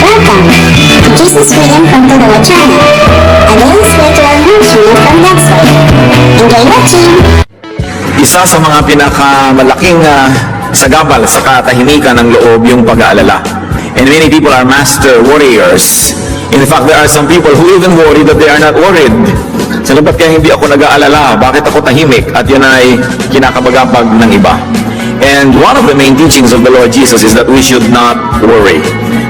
Welcome to Jesus Reading from the Lord channel, a daily spiritual nourishment from God's Word. Enjoy watching! Isa sa mga pinakamalaking sagabal sa katahimikan ng loob yung pag-aalala. And many people are master warriors. In fact, there are some people who even worry that they are not worried. So, ba't kaya hindi ako nag-aalala? Bakit ako tahimik? At yun ay kinakabagabag ng iba. And one of the main teachings of the Lord Jesus is that we should not worry.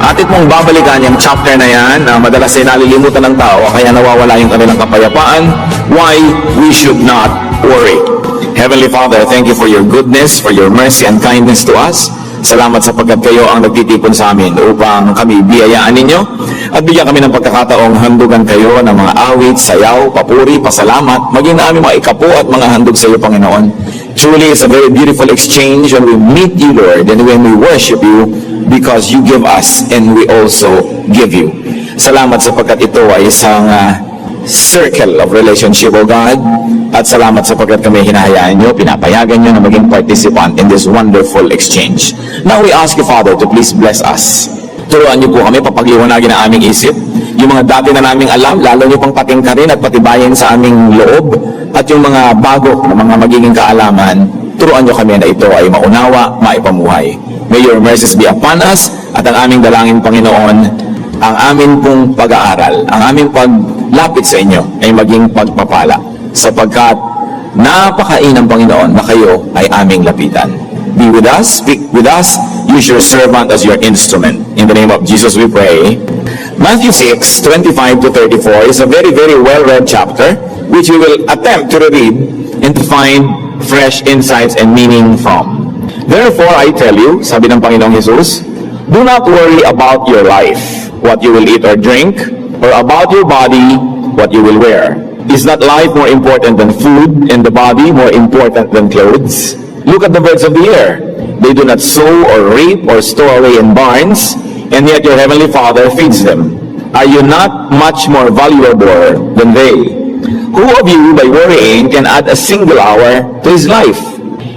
Atit mong babalikan yung chapter na yan, madalas ay nalilimutan ng tao, kaya nawawala yung kanilang kapayapaan. Why we should not worry. Heavenly Father, thank you for your goodness, for your mercy and kindness to us. Salamat sapagkat kayo ang nagtitipon sa amin upang kami biyayaan ninyo at bigyan kami ng pagkakataong handugan kayo ng mga awit, sayaw, papuri, pasalamat, maging na aming mga ikapo at mga handog sa iyo, Panginoon. Truly, it's a very beautiful exchange when we meet you, Lord, and when we worship you because you give us and we also give you. Salamat sapagkat ito ay isang circle of relationship, O God. At salamat sapagkat kami hinahayaan nyo, pinapayagan nyo na maging participant in this wonderful exchange. Now we ask you, Father, to please bless us. Turuan nyo po kami, papagliwanagin ang aming isip. Yung mga dati na naming alam, lalo nyo pang patingkarin at patibayin sa aming loob. At yung mga bago na mga magiging kaalaman, turuan nyo kami na ito ay maunawa, maipamuhay. May your mercies be upon us at ang aming dalangin, Panginoon, ang amin pong pag-aaral, ang aming paglapit sa inyo ay maging pagpapala. Sapagkat napakainang Panginoon na kayo ay aming lapitan. Be with us, speak with us, use your servant as your instrument. In the name of Jesus we pray. Matthew 6, 25 to 34 is a very, very well-read chapter which we will attempt to read and to find fresh insights and meaning from. Therefore, I tell you, sabi ng Panginoong Jesus, do not worry about your life, what you will eat or drink, or about your body, what you will wear. Is not life more important than food, and the body more important than clothes? Look at the birds of the air. They do not sow or reap or store away in barns, and yet your heavenly Father feeds them. Are you not much more valuable than they? Who of you, by worrying, can add a single hour to his life?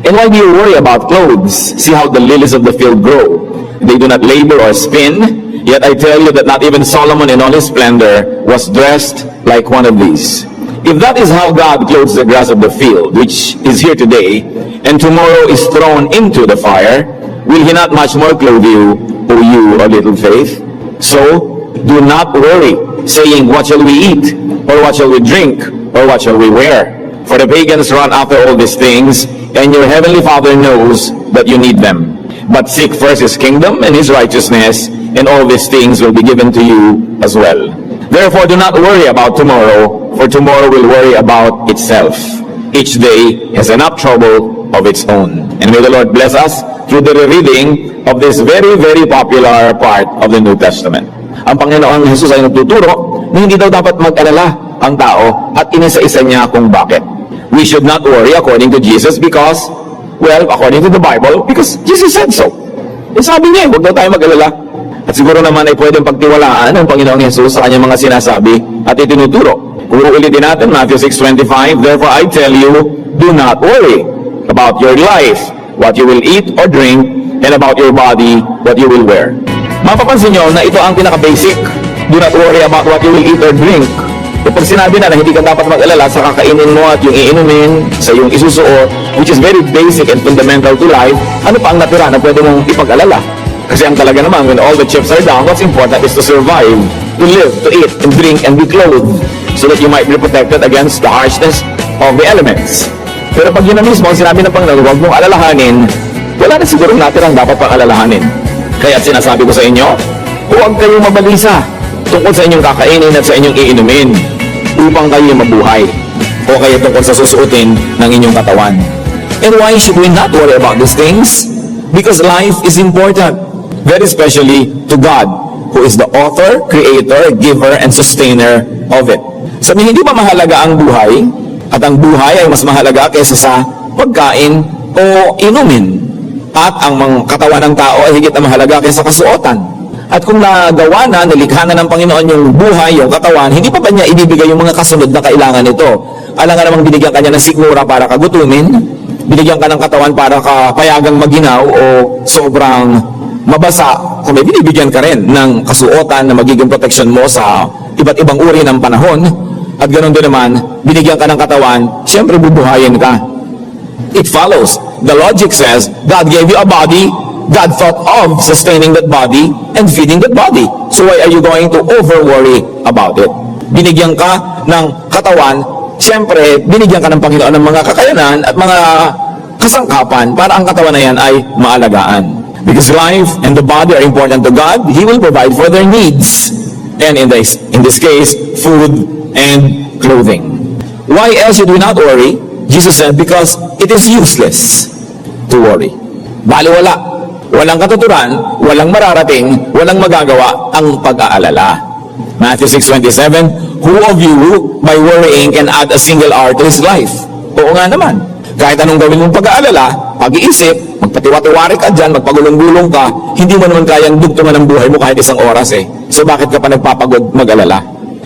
And why do you worry about clothes? See how the lilies of the field grow. They do not labor or spin. Yet I tell you that not even Solomon in all his splendor was dressed like one of these. If that is how God clothes the grass of the field, which is here today, and tomorrow is thrown into the fire, will he not much more clothe you, O you of little faith? So, do not worry, saying, what shall we eat? Or what shall we drink? Or what shall we wear? For the pagans run after all these things, and your heavenly Father knows that you need them. But seek first his kingdom and his righteousness, and all these things will be given to you as well. Therefore, do not worry about tomorrow, for tomorrow will worry about itself. Each day has enough trouble of its own. And may the Lord bless us through the reading of this very, very popular part of the New Testament. Ang Panginoong Jesus ay nagtuturo na hindi daw dapat mag-alala ang tao at inisa-isa niya kung bakit. We should not worry according to Jesus because, well, according to the Bible, because Jesus said so. E sabi niya, huwag daw tayo mag-alala. At siguro naman ay pwedeng pagtiwalaan ng Panginoong Jesus sa kanyang mga sinasabi at itinuturo. Kung ulitin natin, Matthew 6:25, therefore I tell you, do not worry about your life, what you will eat or drink, and about your body, what you will wear. Mapapansin nyo na ito ang pinaka-basic. Do not worry about what you will eat or drink. Kapag sinabi na hindi ka dapat mag-alala sa kakainin mo at yung iinumin, sa yung isusuot, which is very basic and fundamental to life, ano pa ang natira na pwede mong ipag-alala? Kasi ang talaga naman, when all the chips are down, what's important is to survive, to live, to eat, and drink, and be clothed, so that you might be protected against the harshness of the elements. Pero pag yun na mismo, ang sinabi ng Panginoon, huwag mong alalahanin, wala na siguro natin ang dapat pang alalahanin. Kaya sinasabi ko sa inyo, huwag kayong mabalisa tungkol sa inyong kakainin at sa inyong iinumin upang kayo mabuhay o kaya tungkol sa susuotin ng inyong katawan. And why should we not worry about these things? Because life is important, very especially to God, who is the author, creator, giver, and sustainer of it. Sabi, hindi ba mahalaga ang buhay? At ang buhay ay mas mahalaga kaysa sa pagkain o inumin. At ang mga katawan ng tao ay higit na mahalaga kaysa kasuotan. At kung nagawa na, nalikha na ng Panginoon yung buhay, yung katawan, hindi pa ba niya ibibigay yung mga kasunod na kailangan nito? Alam nga namang binigyan ka niya ng sikmura para kagutumin, binigyan ka ng katawan para kapayagang maginaw o sobrang mabasa, kung may binibigyan ka rin ng kasuotan na magiging protection mo sa iba't ibang uri ng panahon, at ganoon din naman, binigyan ka ng katawan, siyempre bubuhayin ka. It follows. The logic says, God gave you a body, God thought of sustaining that body and feeding that body. So why are you going to over-worry about it? Binigyan ka ng katawan, siyempre, binigyan ka ng Panginoon ng mga kakayanan at mga kasangkapan para ang katawan na yan ay maalagaan. Because life and the body are important to God, He will provide for their needs. And in this case, food and clothing. Why else should we not worry? Jesus said, because it is useless to worry. Baliwala. Walang katuturan, walang mararating, walang magagawa ang pag-aalala. Matthew 6:27, who of you, by worrying, can add a single hour to his life? Oo nga naman. Kahit anong gawin mong pag-aalala, pag-iisip, magpatiwa-tiwari ka dyan, magpagulong-gulong ka, hindi mo naman kayang dugtungan ng buhay mo kahit isang oras eh. So bakit ka pa nagpapagod mag-alala?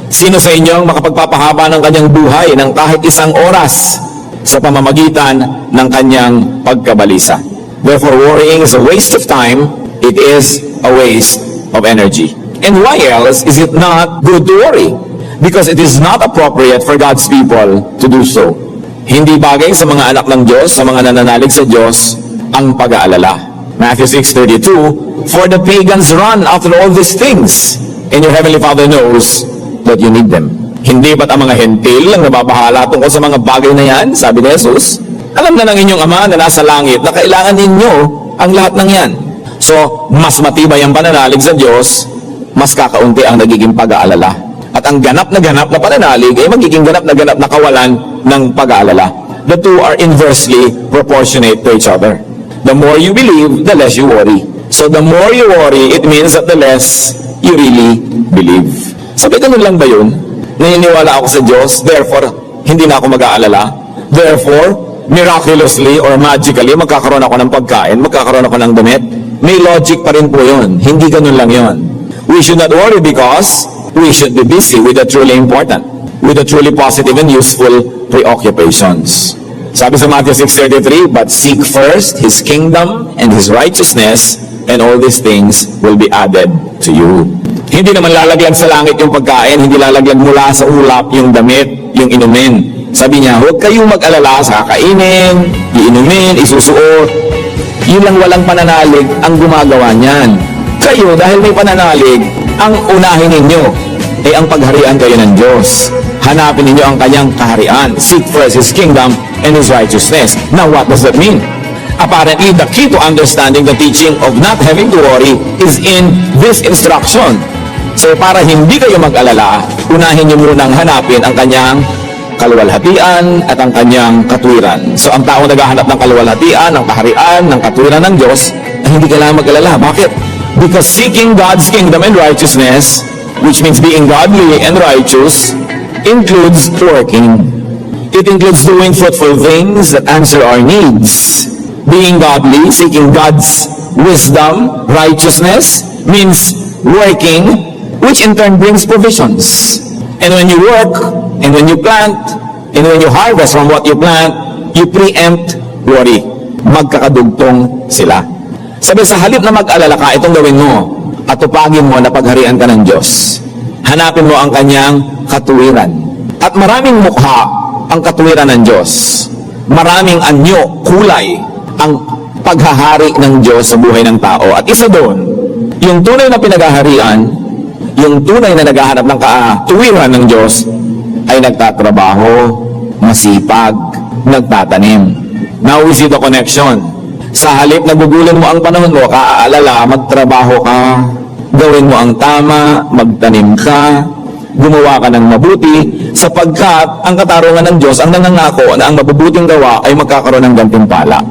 Sino sa inyo ang makapagpapahaba ng kanyang buhay ng kahit isang oras sa pamamagitan ng kanyang pagkabalisa? Therefore, worrying is a waste of time. It is a waste of energy. And why else is it not good to worry? Because it is not appropriate for God's people to do so. Hindi bagay sa mga anak ng Diyos, sa mga nananalig sa Diyos, ang pag-aalala. Matthew 6:32, for the pagans run after all these things, and your heavenly Father knows that you need them. Hindi ba't ang mga hentil ang nababahala tungkol sa mga bagay na yan? Sabi ni Jesus. Alam na ng inyong Ama na nasa langit na kailangan ninyo ang lahat ng yan. So, mas matibay ang pananalig sa Diyos, mas kakaunti ang nagiging pag-aalala. At ang ganap na pananalig ay magiging ganap na kawalan ng pag-aalala. The two are inversely proportionate to each other. The more you believe, the less you worry. So the more you worry, it means that the less you really believe. Sabi, ganun lang ba yun? Naniniwala ako sa Diyos, therefore, hindi na ako mag-aalala. Therefore, miraculously or magically, magkakaroon ako ng pagkain, magkakaroon ako ng damit. May logic pa rin po yun. Hindi ganun lang yun. We should not worry because we should be busy with the truly important, with the truly positive and useful preoccupations. Sabi sa Matthew 6:33, but seek first His kingdom and His righteousness, and all these things will be added to you. Hindi naman lalaglag sa langit yung pagkain, hindi lalaglag mula sa ulap yung damit, yung inumin. Sabi niya, huwag kayong mag-alala sa kakainin, iinumin, isusuot. Yun lang walang pananalig ang gumagawa niyan. Kayo, dahil may pananalig, ang unahin ninyo ay ang pagharian kayo ng Diyos. Hanapin ninyo ang kanyang kaharian. Seek first His kingdom and His righteousness. Now, what does that mean? Apparently, the key to understanding the teaching of not having to worry is in this instruction. So, para hindi kayo mag-alala, unahin niyo munang hanapin ang kanyang kaluwalhatian at ang kanyang katwiran. So, ang taong naghahanap ng kaluwalhatian, ng kaharian, ng katwiran ng Diyos, ay hindi kailangan mag-alala. Bakit? Because seeking God's kingdom and righteousness, which means being godly and righteous, includes working. It includes doing fruitful things that answer our needs. Being godly, seeking God's wisdom, righteousness, means working, which in turn brings provisions. And when you work, and when you plant, and when you harvest from what you plant, you preempt worry. Magkakadugtong sila. Sabi, sa halip na mag-alala ka, itong gawin mo, at tupagin mo na pagharian ka ng Diyos. Hanapin mo ang kanyang katuwiran. At maraming mukha ang katuwiran ng Diyos. Maraming anyo, kulay, ang paghahari ng Diyos sa buhay ng tao. At isa doon, yung tunay na pinaghaharian, yung tunay na naghahanap ng katuwiran ng Diyos, ay nagtatrabaho, masipag, nagtatanim. Now we see the connection. Sa halip na gugulin mo ang panahon mo, kaaalala, magtrabaho ka, gawin mo ang tama, magtanim ka, gumawa ka ng mabuti, sapagkat ang katarungan ng Diyos ang nangangako na ang mabubuting gawa ay magkakaroon ng gantimpala,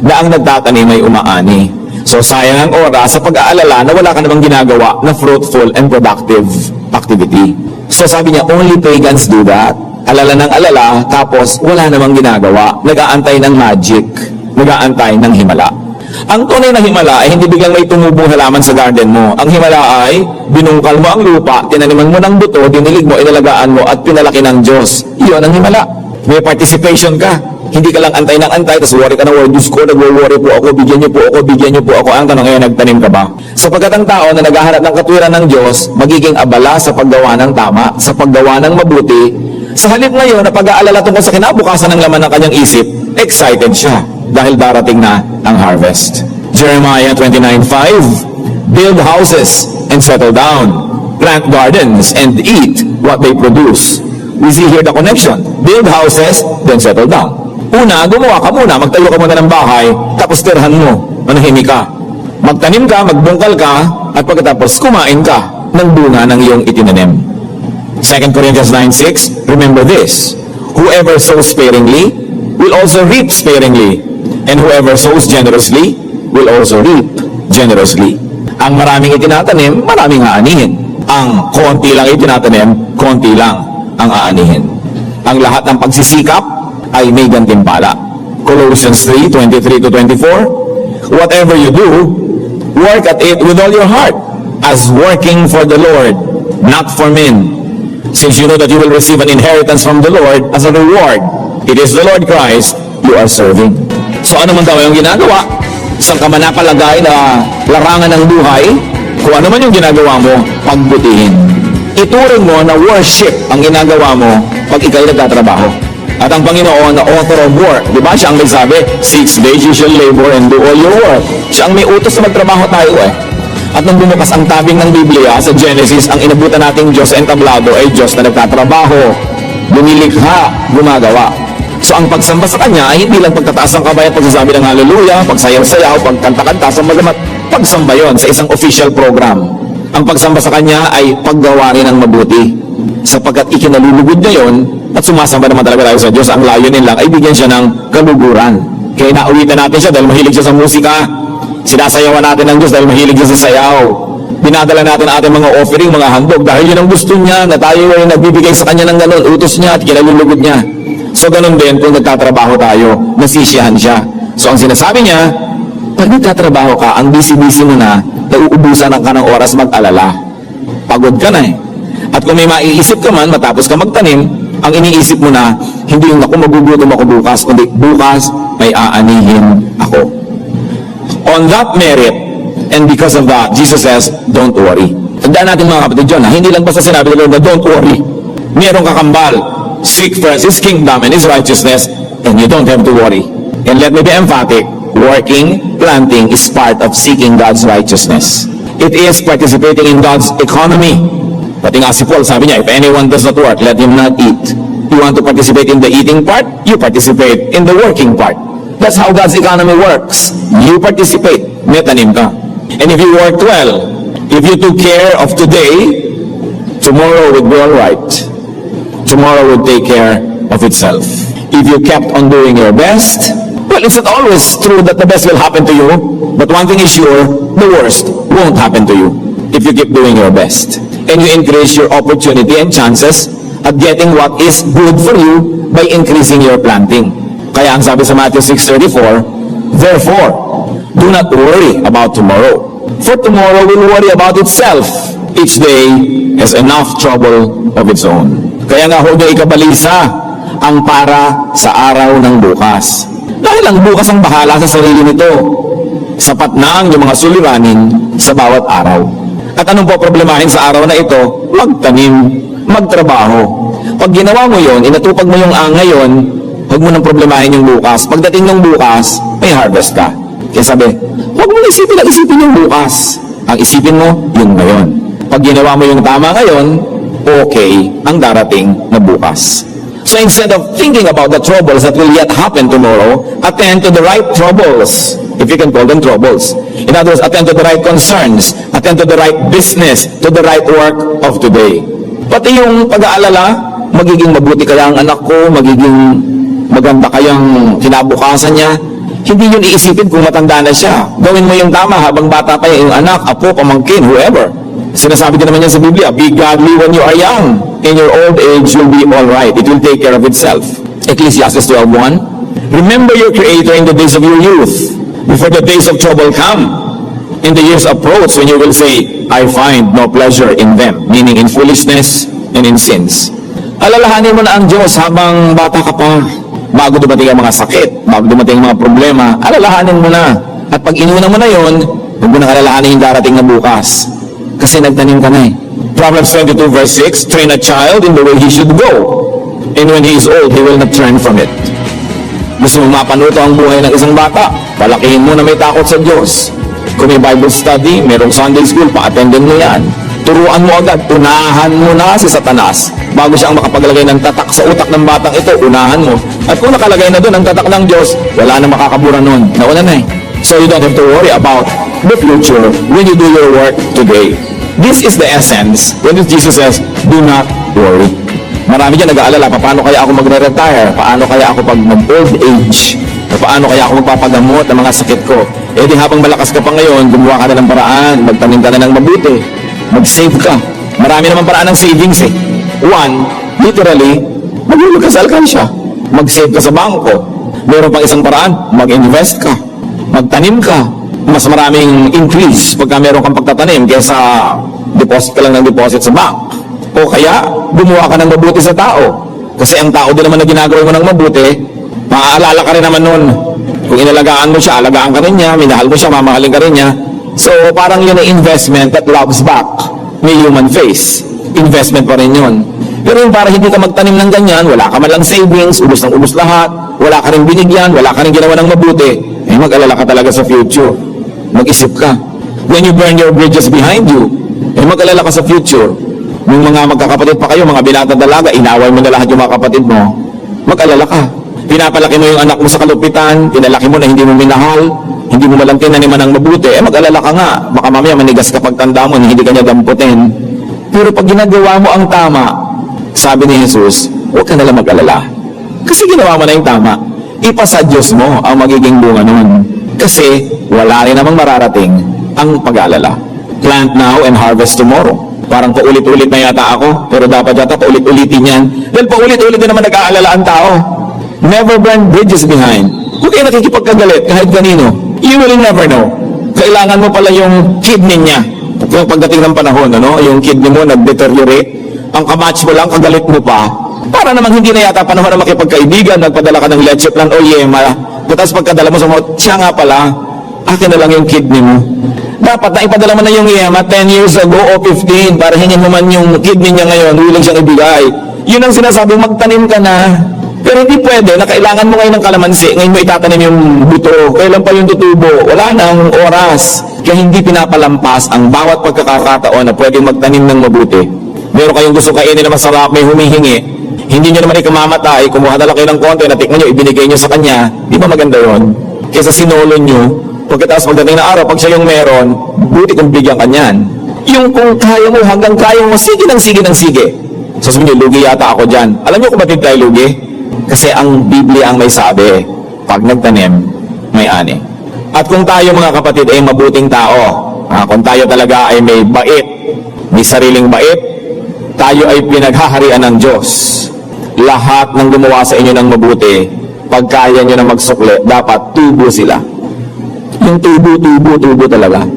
na ang nagtatanim ay umaani. So sayang ang oras sa pag-aalala na wala ka namang ginagawa na fruitful and productive activity. So sabi niya, only pagans do that. Alala ng alala, tapos wala namang ginagawa. Nag-aantay ng magic. Nag-aantay ng himala. Ang tunay na himala ay hindi biglang may tumubong halaman sa garden mo. Ang himala ay binungkal mo ang lupa, tinaniman mo ng buto, dinilig mo, inalagaan mo, at pinalaki ng Diyos. Iyon ang himala. May participation ka. hindi ka lang antay ng antay, tapos worry ka ng worry, Diyos ko, nag-worry po ako, bigyan niyo po ako. Ang tanong ngayon, nagtanim ka ba? Sapagkat ang tao na naghahanap ng katwiran ng Diyos, magiging abala sa paggawa ng tama, sa paggawa ng mabuti. Sa halip ngayon na pag-aalala tungkol sa kinabukasan ng laman ng kanyang isip, excited siya dahil darating na ang harvest. Jeremiah 29:5, build houses and settle down, plant gardens and eat what they produce. We see here the connection. Build houses, then settle down. Una, gumawa ka muna, magtayo ka muna ng bahay, tapos tirhan mo, manahimik ka. Magtanim ka, magbungkal ka, at pagkatapos kumain ka ng bunga ng iyong itinanim. 2 Corinthians 9:6, remember this, whoever sows sparingly will also reap sparingly, and whoever sows generously will also reap generously. Ang maraming itinatanim, maraming aanihin. Ang konti lang itinatanim, konti lang ang aanihin. Ang lahat ng pagsisikap ay may gantimpala. Colossians 3:23-24, whatever you do, work at it with all your heart, as working for the Lord, not for men, since you know that you will receive an inheritance from the Lord as a reward. It is the Lord Christ you are serving. So ano man daw yung ginagawa, saan ka man napalagay na larangan ng buhay, kung ano man yung ginagawa mo, pagbutihin. Ituring mo na worship ang ginagawa mo pag ikaw'y nagtatrabaho. At ang Panginoon na author of work, di ba? Siya ang nagsabi, 6 days you shall labor and do all your work. Siya ang may utos na magtrabaho tayo eh. At nung bumukas ang tabing ng Biblia sa Genesis, ang inabutan nating Diyos sa entablado ay Diyos na nagtatrabaho, bumilikha, gumagawa. So ang pagsamba sa Kanya ay hindi lang pagtataas ng kamay at pagsasabi ng hallelujah, pagsayaw-sayaw, pagkanta-kanta, sa magamat pagsamba yon sa isang official program. Ang pagsamba sa Kanya ay paggawa rin ng mabuti. Sapagkat ikinalulugod niya yon at sumasamba naman talaga tayo sa Diyos, ang layunin lang ay bigyan siya ng kaluguran. Kaya nauwitan natin siya dahil mahilig siya sa musika. Sinasayawan natin ng Diyos dahil mahilig siya sa sayaw. Dinadala natin ang ating mga offering, mga handog, dahil yun ang gusto niya, na tayo ay nagbibigay sa Kanya ng ganun, utos niya at kinalulugod niya. So ganun din kung nagtatrabaho tayo, nasisiyahan siya. So ang sinasabi niya, pag nagtatrabaho ka, ang busy-busy mo na, nauubusan ka ng oras mag-alala. Pagod ka na eh. At kung may maiisip ka man, matapos ka magtanim, ang iniisip mo na, hindi yung naku magugutom ako bukas, kundi bukas may aanihin ako. On that merit, and because of that, Jesus says, don't worry. Tandaan natin mga kapatid dyan, hindi lang basta sinabi ng Lord na don't worry. Merong kakambal, seek first His kingdom and His righteousness, and you don't have to worry. And let me be emphatic, working, planting is part of seeking God's righteousness. It is participating in God's economy. Pati nga si Paul, sabi niya, if anyone does not work, let him not eat. You want to participate in the eating part? You participate in the working part. That's how God's economy works. You participate, may tanim ka. And if you work well, if you took care of today, tomorrow would be all right. Tomorrow would take care of itself. If you kept on doing your best, well, it's not always true that the best will happen to you, but one thing is sure, the worst won't happen to you if you keep doing your best. And you increase your opportunity and chances at getting what is good for you by increasing your planting. Kaya ang sabi sa Matthew 6:34, therefore, do not worry about tomorrow, for tomorrow will worry about itself. Each day has enough trouble of its own. Kaya nga huwag niyo ikabalisa ang para sa araw ng bukas. Dahil ang bukas ang bahala sa sarili nito. Sapat na ang mga suliranin sa bawat araw. At anong po problemahin sa araw na ito? Magtanim, magtrabaho. Pag ginawa mo yon, inatupag mo yung ngayon, huwag mo nang problemahin yung bukas. Pagdating ng bukas, may harvest ka. Kaya sabi, huwag mo na isipin yung bukas. Ang isipin mo, yung ngayon. Pag ginawa mo yung tama ngayon, okay ang darating na bukas. So instead of thinking about the troubles that will yet happen tomorrow, attend to the right troubles, if you can call them troubles. In other words, attend to the right concerns, attend to the right business, to the right work of today. Pati yung pag-aalala, magiging mabuti kaya ang anak ko, magiging maganda kayang kinabukasan niya, hindi yun iisipin kung matanda na siya. Gawin mo yung tama habang bata pa yung anak, apo, pamangkin, whoever. Sinasabi din naman yan sa Biblia, be godly when you are young. In your old age, you'll be all right. It will take care of itself. Ecclesiastes 12:1. Remember your Creator in the days of your youth, before the days of trouble come. In the years approach, when you will say, I find no pleasure in them, meaning in foolishness and in sins. Alalahanin mo na ang Diyos habang bata ka pa. Bago dumating ang mga sakit, bago dumating ang mga problema, alalahanin mo na. At pag inuna mo na yon, huwag mo nang alalahanin yung darating na bukas. Kasi nagtanim ka na eh. Proverbs 22 verse 6, train a child in the way he should go. And when he is old, he will not turn from it. Gusto mo mapanuto ang buhay ng isang bata, palakihin mo na may takot sa Diyos. Kung may Bible study, merong Sunday school, pa-attendin mo yan. Turuan mo agad, unahan mo na si Satanas. Bago siyang makapaglagay ng tatak sa utak ng batang ito, unahan mo. At kung nakalagay na doon ang tatak ng Diyos, wala na makakabura nun. Nauna na eh. So you don't have to worry about the future when you do your work today. This is the essence when Jesus says, do not worry. Marami dyan nag-aalala, paano kaya ako magre-retire? Paano kaya ako pag mag-old age? Paano kaya ako magpapagamot ng mga sakit ko? Eh di habang malakas ka pa ngayon, gumawa ka na ng paraan, magtanim ka na ng mabuti, mag-save ka. Marami naman paraan ng savings eh. One, literally, maghulog ka sa alkansya. Mag-save ka sa bangko. Meron pang isang paraan, mag-invest ka. Magtanim ka. Mas maraming increase pagka meron kang pagtatanim kaysa deposit ka lang ng deposit sa bank. O kaya, gumawa ka ng mabuti sa tao. Kasi ang tao din naman na ginagawa mo ng mabuti, maaalala ka rin naman nun. Kung inalagaan mo siya, alagaan ka rin niya, minahal mo siya, mamahalin ka rin niya. So, parang yun ay investment that loves back. May human face. Investment pa rin yun. Pero yung para hindi ka magtanim ng ganyan, wala ka man lang savings, ubos ng ubos lahat, wala ka rin binigyan, wala ka rin ginawa ng mabuti, eh mag-alala ka talaga sa future. Mag-isip ka. When you burn your bridges behind you, eh mag-alala ka sa future. Yung mga magkakapatid pa kayo, mga binatang dalaga, inaway mo na lahat yung mga kapatid mo, mag-alala ka. Pinapalaki mo yung anak mo sa kalupitan, pinalaki mo na hindi mo minahal, hindi mo malang tinaniman ng mabuti, eh mag-alala ka nga. Baka mamaya manigas ka pagtanda mo, hindi ka niya damputin. Pero pag ginagawa mo ang tama, sabi ni Jesus, huwag ka nalang mag-alala. Kasi ginawa mo na yung tama. Ipasa Diyos mo ang magiging bunga nun. Kasi wala rin namang mararating ang pag-aalala. Plant now and harvest tomorrow. Parang paulit-ulit na yata ako, pero dapat yata paulit-ulitin yan. Dahil paulit-ulit din naman nag-aalala ang tao. Never burn bridges behind. Huwag kayo nakikipagkagalit kahit kanino. You will never know. Kailangan mo pala yung kidney niya. Yung pagdating ng panahon, ano, yung kidney mo nag-deteriorate, ang kamatch mo lang, kagalit mo pa. Para namang hindi na yata panahon na makipagkaibigan, nagpadala ka ng leche plan o yema, tapos pagkadala mo sa mga, siya nga pala, akin na lang yung kidney mo. Dapat na ipadala mo na yung yema 10 years ago o 15 para hingin mo man yung kidney niya ngayon, willing siyang ibigay. Yun ang sinasabing magtanim ka na. Pero hindi pwede na kailangan mo ngayon ng kalamansi, ngayon mo itatanim yung buto, kailan pa yung tutubo, wala nang oras. Kaya hindi pinapalampas ang bawat pagkakataon na pwedeng magtanim ng mabuti. Meron kayong gusto kainin na masarap, may humihingi, hindi nyo naman ikamamatay, kumuha na lang kayo ng konti, natikman nyo, ibinigay nyo sa kanya, di ba maganda yun? Kaysa sinolo nyo, pagkatapos pagdating na araw, pag siya yung meron, buti kung bigyan ka niyan. Yung kung kaya mo, hanggang kaya mo, sige ng sige ng sige. Sasabihin nyo, lugi yata ako dyan. Alam nyo kung ba't tayo lugi? Kasi ang Biblia ang may sabi, pag nagtanim, may ani. At kung tayo mga kapatid ay mabuting tao, kung tayo talaga ay may bait, may sariling bait, tayo ay pinaghaharian ng Diyos. Lahat ng gumawa sa inyo ng mabuti, pag kaya nyo na magsukli, dapat tubo sila. Yung tubo talaga.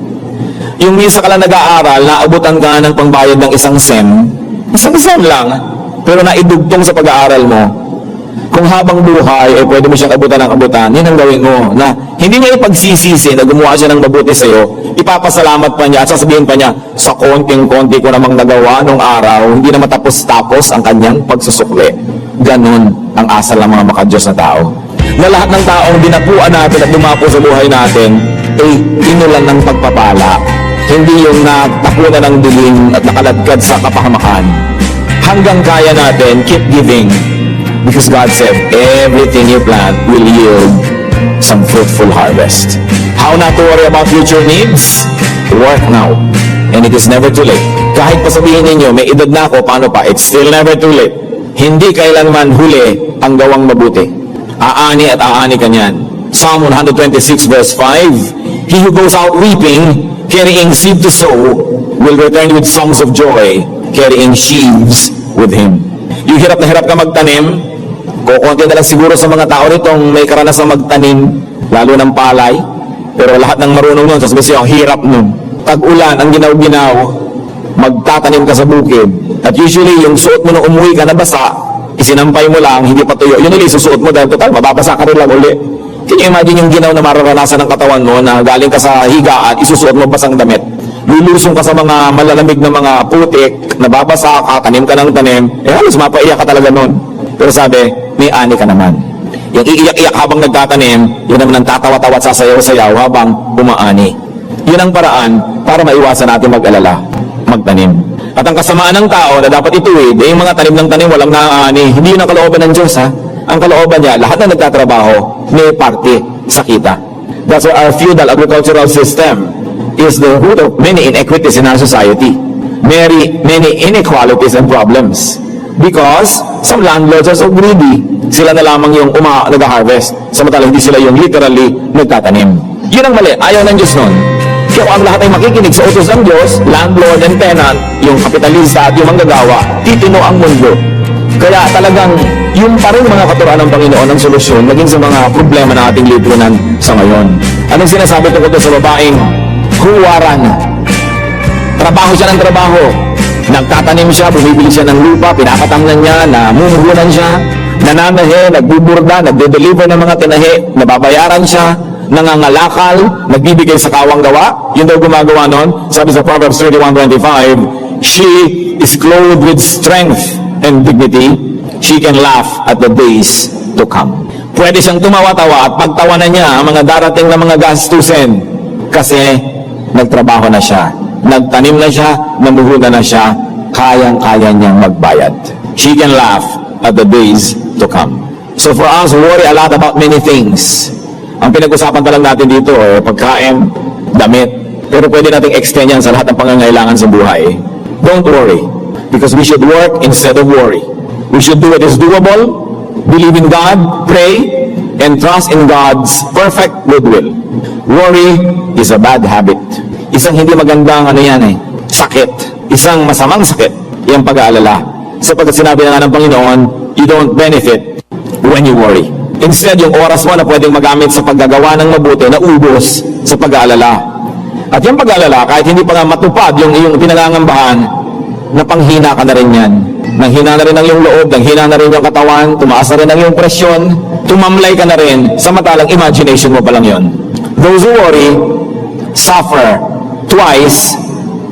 Yung minsan ka lang nag-aaral, naabutan ka ng pangbayad ng isang sem lang, pero naidugtong sa pag-aaral mo. Kung habang buhay, ay pwede mo siyang abutan ng abutan, yun ang gawin mo. Na hindi niya ipagsisisi na gumawa siya ng mabuti sa iyo, ipapasalamat pa niya at sasabihin pa niya, sa konting-konti ko namang nagawa nung araw, hindi na matapos-tapos ang kanyang pagsusukli. Ganon ang asal ng mga makadiyos na tao. Na lahat ng taong dinapuan natin at dumapo sa buhay natin, ay inulan ng pagpapala. Hindi yung natapunan ng dilim at nakaladkad sa kapahamakan. Hanggang kaya natin, keep giving. Because God said, everything you plant will yield some fruitful harvest. How not to worry about future needs? Work now. And it is never too late. Kahit pa sabihin ninyo, may edad na ako, paano pa? It's still never too late. Hindi kailanman huli ang gawang mabuti. Aani at aani ka niyan. Psalm 126 verse 5, He who goes out weeping, carrying seed to sow, will return with songs of joy, carrying sheaves with him. Yung hirap na hirap ka magtanim, kukunti na lang siguro sa mga tao nitong may karanasan magtanim, lalo ng palay, pero lahat ng marunong nun, sasabihin siya, ang hirap nun. Tag-ulan, ang ginaw-ginaw, magtatanim ka sa bukid. At usually, yung suot mo nung umuwi ka na basa, Isinampay mo lang, hindi pa tuyo. Yun ulit, susuot mo dahil total, mababasa ka rin lang uli. Can you imagine yung ginaw na mararanasan ng katawan mo na galing ka sa higaan, isusuot mo basang damit? Lulusong ka sa mga malalamig na mga putik, nababasa ka, tanim ka ng tanim, halos mapaiyak ka talaga nun. Pero sabi, may ani ka naman. Yung iiyak-iyak habang nagtatanim, yun naman ang tatawa-tawa at sasayaw-sayaw habang umaani. Yun ang paraan para maiwasan natin mag-alala, magtanim. At ang kasamaan ng tao na dapat ituwid, yung mga tanim ng tanim, walang naaani. Hindi yun ang kalooban ng Diyos, ha? Ang kalooban niya, lahat na nagtatrabaho, may parte sa kita. That's why our feudal agricultural system is the root of many inequities in our society. Many inequalities and problems. Because some landlords are so greedy, sila na lamang yung nag-harvest. Samantala hindi sila yung literally nagtatanim. Yun ang mali, ayaw ng Diyos nun. Kaya kung ang lahat ay makikinig sa utos ng Diyos, landlord and tenant, yung kapitalista at yung manggagawa, titino ang mundo. Kaya talagang yung pa rin mga katuruan ng Panginoon ang solusyon maging sa mga problema na ating lipunan sa ngayon. Anong sinasabi tungkol sa babaeng huwaran? Trabaho siya ng trabaho. Nagtatanim siya, bumibili siya ng lupa, pinapatamnan niya, namumuhunan siya, nananahe, nagbuburda, nagde-deliver ng mga tinahe, nababayaran siya, nangangalakal, nagbibigay sa kawang gawa. Yun daw gumagawa nun. Sabi sa Proverbs 31:25, she is clothed with strength and dignity. She can laugh at the days to come. Pwede siyang tumawa-tawa at pagtawanan niya ang mga darating na mga gastusin kasi nagtrabaho na siya, nagtanim na siya, namuhunan na siya, kayang-kaya niyang magbayad. She can laugh at the days to come. So for us, we worry a lot about many things. Ang pinag-usapan pa lang natin dito, pagkain, damit, pero pwede nating extend yan sa lahat ng pangangailangan sa buhay. Don't worry, because we should work instead of worry. We should do what is doable, believe in God, pray, and trust in God's perfect goodwill. Worry is a bad habit. Isang hindi magandang sakit. Isang masamang sakit, yung pag-aalala. Sapagkat sinabi na nga ng Panginoon, you don't benefit when you worry. Instead, yung oras mo na pwedeng magamit sa paggagawa ng mabuti na ubos sa pag-aalala. At yung pag-aalala, kahit hindi pa nga matupad yung iyong pinangangambahan, napanghina ka na rin yan. Nanghina na rin ang iyong loob, nanghina na rin yung katawan, tumaas na rin ang iyong presyon, tumamlay ka na rin, samantalang imagination mo pa lang yun. Those who worry suffer twice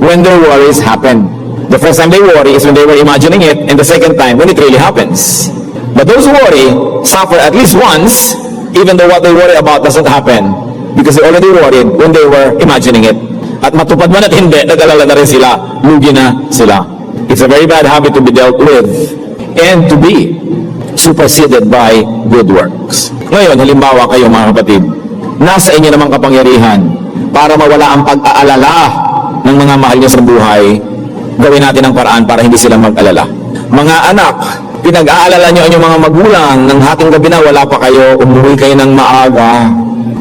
when their worries happen. The first time they worry is when they were imagining it, and the second time when it really happens. But those who worry suffer at least once, even though what they worry about doesn't happen, because they already worried when they were imagining it. At matupad man at hindi, nag-alala na rin sila, lugi na sila. It's a very bad habit to be dealt with and to be superseded by good works. Ngayon, halimbawa kayo mga kapatid, nasa inyo namang kapangyarihan para mawala ang pag-aalala ng mga mahal niyo sa buhay, gawin natin ang paraan para hindi sila mag-alala. Mga anak, pinag-aalala niyo ang inyong mga magulang ng hating gabi na wala pa kayo, umuwi kayo ng maaga.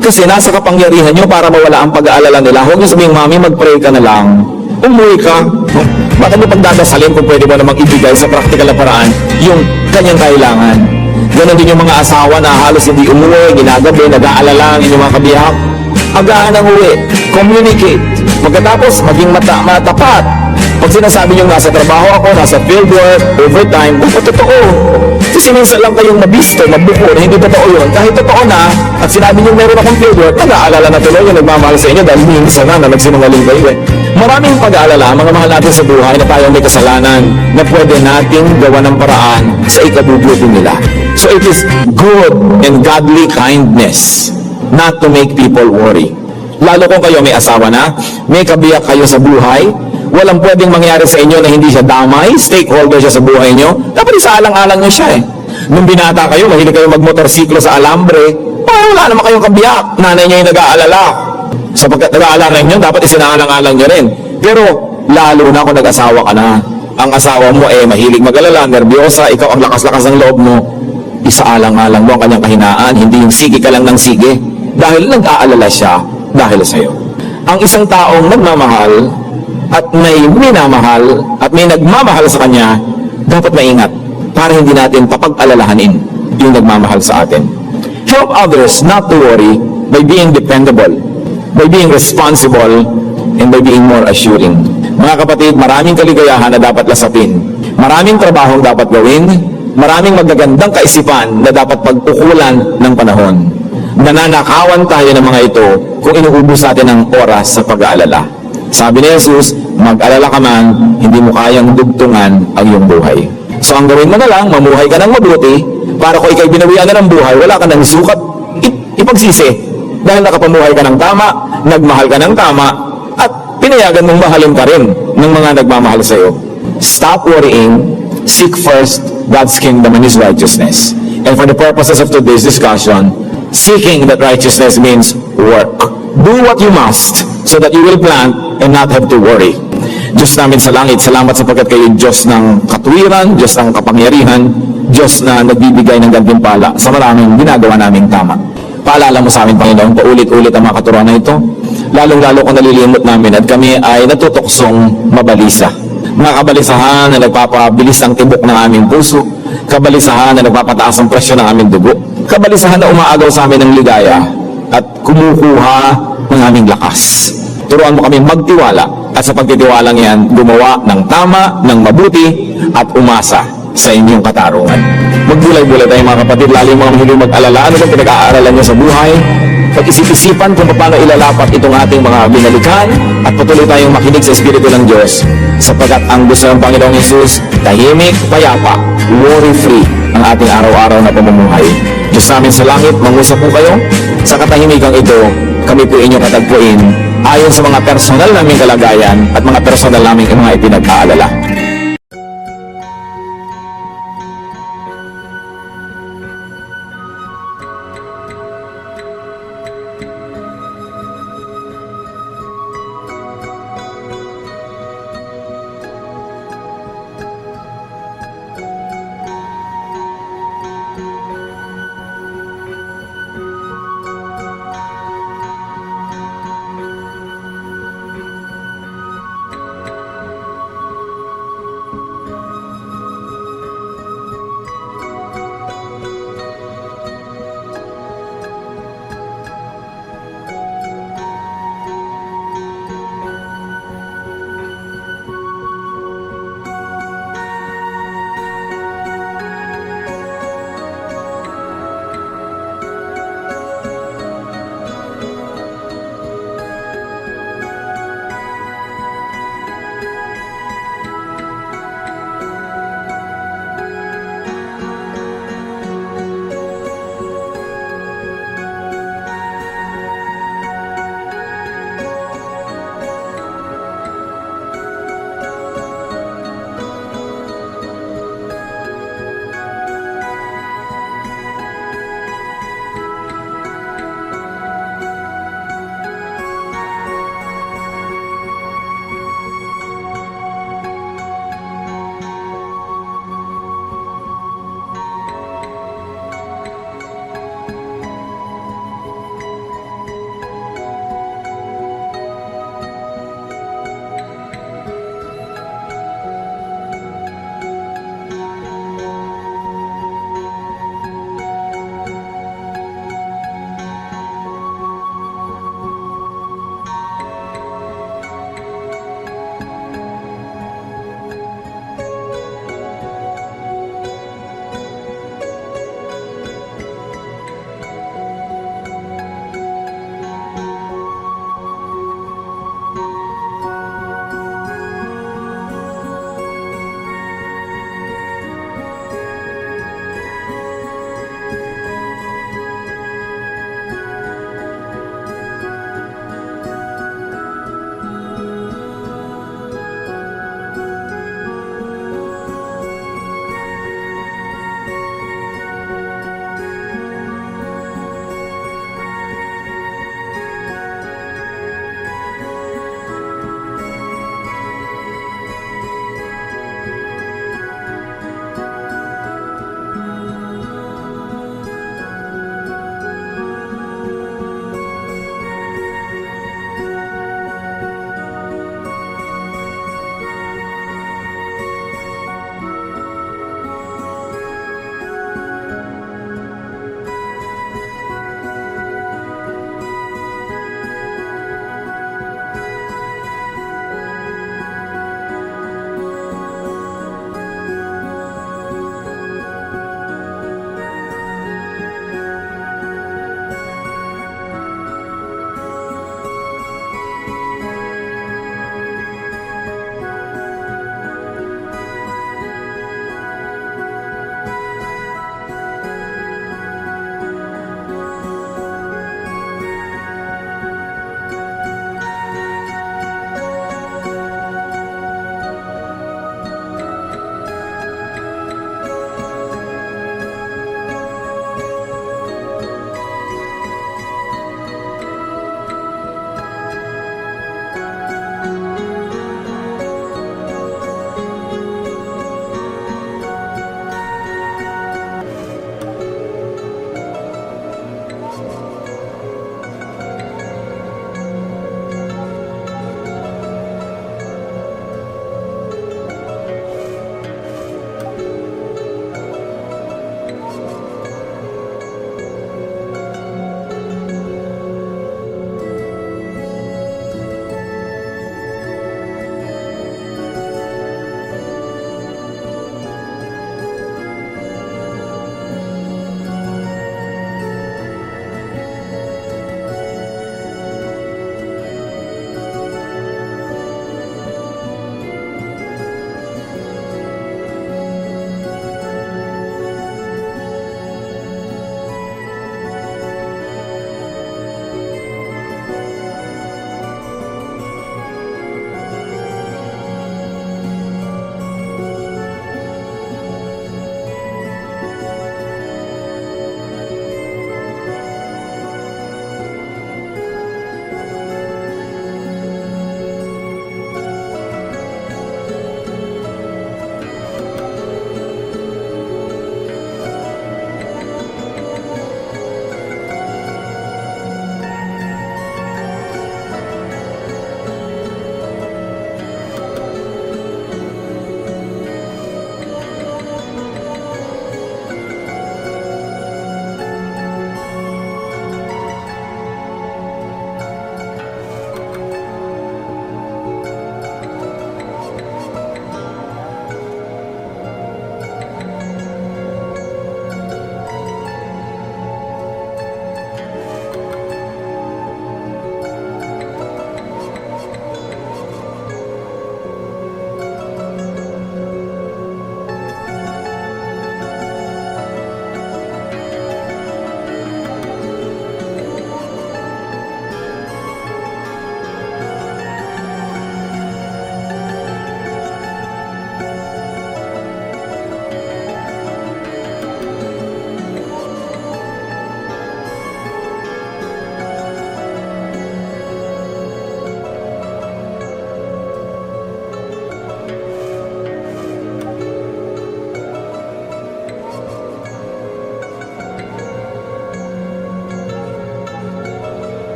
Kasi nasa kapangyarihan niyo para mawala ang pag-aalala nila. Huwag niyo sabihin, Mami, mag-pray ka na lang. Umuwi ka. Bakit mo pagdadasalin kung pwede mo namang ibigay sa praktikal na paraan yung kanyang kailangan? Ganon din yung mga asawa na halos hindi umuwi, ginagabi, nag-aalala ang inyong mga kabiyak. Agaan ang uwi. Communicate. Magkatapos, maging matapat. Pag sinasabi nyo nasa trabaho ako, nasa fieldwork, overtime, totoo. Kasi minsan lang kayong mabisto, mabuko, na hindi totoo yun. Kahit totoo na, at sinabi nyo meron akong fieldwork, nag-aalala na tuloy yung nagmamahal sa inyo dahil minsan na nagsinungaling kayo eh. Maraming pag-aalala, mga mahal natin sa buhay na tayo may kasalanan na pwede nating gawa ng paraan sa ikabubuti nila. So it is good and godly kindness not to make people worry. Lalo kung kayo may asawa na, may kabiyak kayo sa buhay, walang pwedeng mangyari sa inyo na hindi siya damay, stakeholder siya sa buhay nyo, dapat isaalang-alang nyo siya eh. Nung binata kayo, mahilig kayo magmotorsiklo sa alambre, wala naman kayong kabiyak, nanay niya yung nag-aalala. Sapagkat nag-aalala nyo, dapat isinaalang-alang nyo rin. Pero, lalo na kung nag-asawa ka na, ang asawa mo mahilig mag-alala, nervyosa, ikaw ang lakas-lakas ng loob mo, isaalang-alang mo ang kanyang kahinaan, hindi yung sige ka lang ng sige, dahil nag-aalala siya dahil sa'yo. Ang isang taong nagmamahal, at may minamahal at may nagmamahal sa kanya, dapat maingat para hindi natin papag-alalahanin yung nagmamahal sa atin. Help others not to worry by being dependable, by being responsible, and by being more assuring. Mga kapatid, maraming kaligayahan na dapat lasapin. Maraming trabahong dapat gawin, maraming magagandang kaisipan na dapat pag-ukulan ng panahon. Nananakawan tayo ng mga ito kung inuubos natin ang oras sa pag-aalala. Sabi ni Jesus, mag-alala ka man, hindi mo kayang dugtungan ang iyong buhay. So ang gawin mo na lang, mamuhay ka ng mabuti, para kung ikay binawian na ng buhay, wala ka ng sukat, ipagsisi. Dahil nakapamuhay ka ng tama, nagmahal ka ng tama, at pinayagan mong mahalin ka rin ng mga nagmamahal sa iyo. Stop worrying, seek first God's kingdom and His righteousness. And for the purposes of today's discussion, seeking that righteousness means work. Do what you must so that you will plant and not have to worry. Diyos namin sa langit, salamat sapagkat kayo Diyos ng katuwiran, Diyos ng kapangyarihan, Diyos na nagbibigay ng gantimpala sa maraming ginagawa naming tama. Paalala mo sa amin, Panginoon, paulit-ulit ang mga katuruan na ito, lalong-lalo kung nalilimot namin at kami ay natutuksong mabalisa. Mga kabalisahan na nagpapabilis ang tibok ng aming puso, kabalisahan na nagpapataas ang presyo ng aming dugo, kabalisahan na umaagaw sa amin ng ligaya at kumukuha ng aming lakas. Turuan mo kami magtiwala at sa pagtitiwalang yan, gumawa ng tama, ng mabuti at umasa sa inyong katarungan. Magbulay-bulay tayo mga kapatid, lalo mga mahilig mag-alala, ano bang pinag-aaralan nyo sa buhay? Pag-isip-isipan kung paano ilalapat itong ating mga binalikan at patuloy tayong makinig sa Espiritu ng Diyos sapagkat ang gusto ng Panginoong Hesus, tahimik, payapa, worry-free ang ating araw-araw na pamumuhay. Diyos namin sa langit, mangusap po kayo. Sa katahimigang ito, kami po inyong katagpuin ayon sa mga personal naming kalagayan at mga personal naming mga ipinag-aalala.